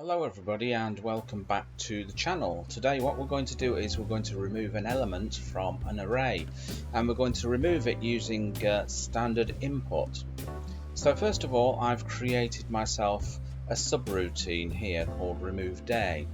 Hello everybody and welcome back to the channel. Today what we're going to do is we're going to remove an element from an array, and we're going to remove it using standard input. So first of all, I've created myself a subroutine here called remove day,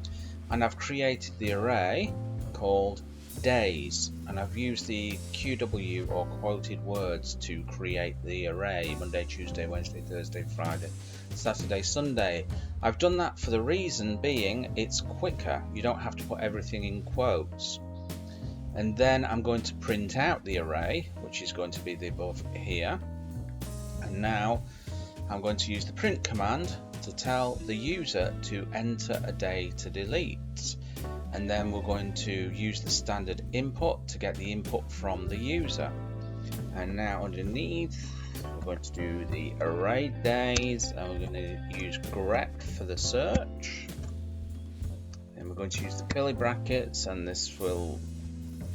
and I've created the array called days, and I've used the QW or quoted words to create the array: Monday, Tuesday, Wednesday, Thursday, Friday, Saturday, Sunday. I've done that for the reason being it's quicker. You don't have to put everything in quotes. And then I'm going to print out the array, which is going to be the above here. And now I'm going to use the print command to tell the user to enter a day to delete. And then we're going to use the standard input to get the input from the user. And now underneath we're going to do the array days, and we're going to use Grep for the search. And we're going to use the curly brackets, and this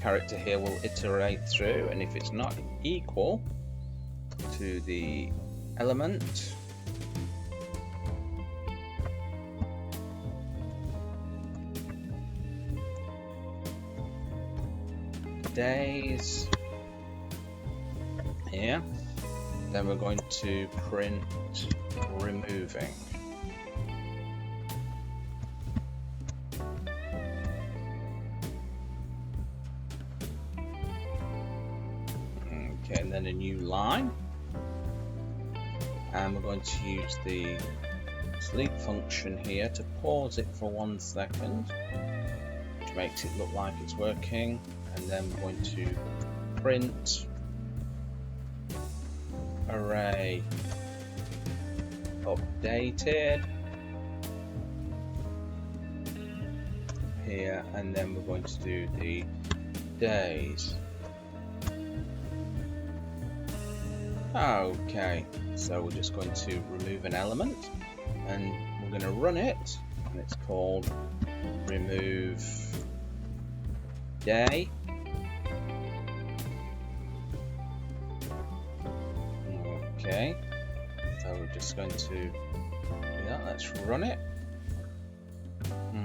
character here will iterate through, and if it's not equal to the element, days here, then we're going to print removing. Okay, and then a new line, and we're going to use the sleep function here to pause it for 1 second, which makes it look like it's working. And then we're going to print array updated here, and then we're going to do the days. Okay, so we're just going to remove an element, and we're going to run it, and it's called remove day. Okay, so we're just going to let's run it.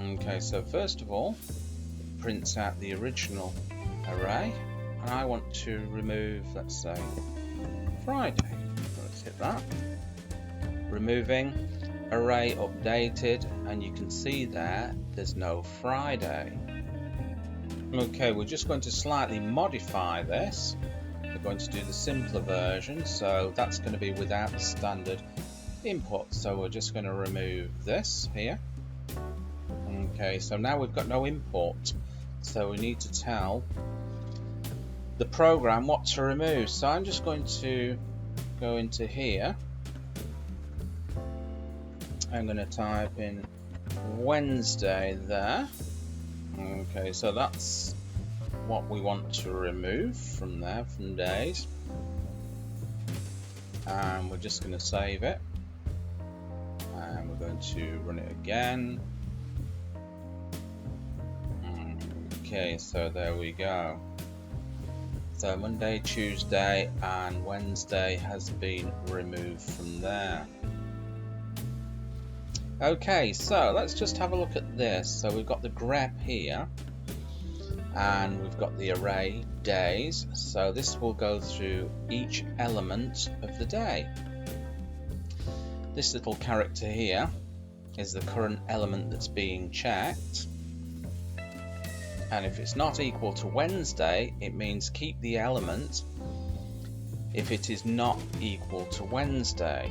Okay, so first of all, it prints out the original array, and I want to remove, let's say, Friday. Let's hit that. Removing array updated, and you can see there's no Friday. Okay, we're just going to slightly modify this. We're going to do the simpler version, so that's going to be without the standard input. So we're just going to remove this here. Okay, so now we've got no import, so we need to tell the program what to remove. So I'm just going to go into here. I'm going to type in Wednesday there. Okay, so that's what we want to remove from there, from days, and we're just going to save it, and we're going to run it again. Okay, so there we go. So Monday, Tuesday and Wednesday has been removed from there. Okay, so let's just have a look at this. So we've got the grep here, and we've got the array days, so this will go through each element of the day. This little character here is the current element that's being checked, and if it's not equal to Wednesday, it means keep the element if it is not equal to Wednesday.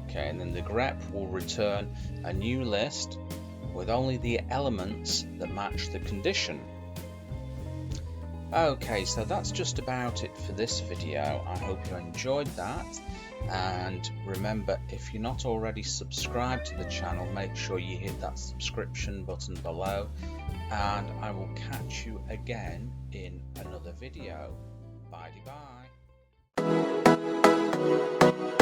Okay, and then the grep will return a new list with only the elements that match the condition. Okay, so that's just about it for this video. I hope you enjoyed that, and remember, if you're not already subscribed to the channel, make sure you hit that subscription button below, and I will catch you again in another video. Bye bye.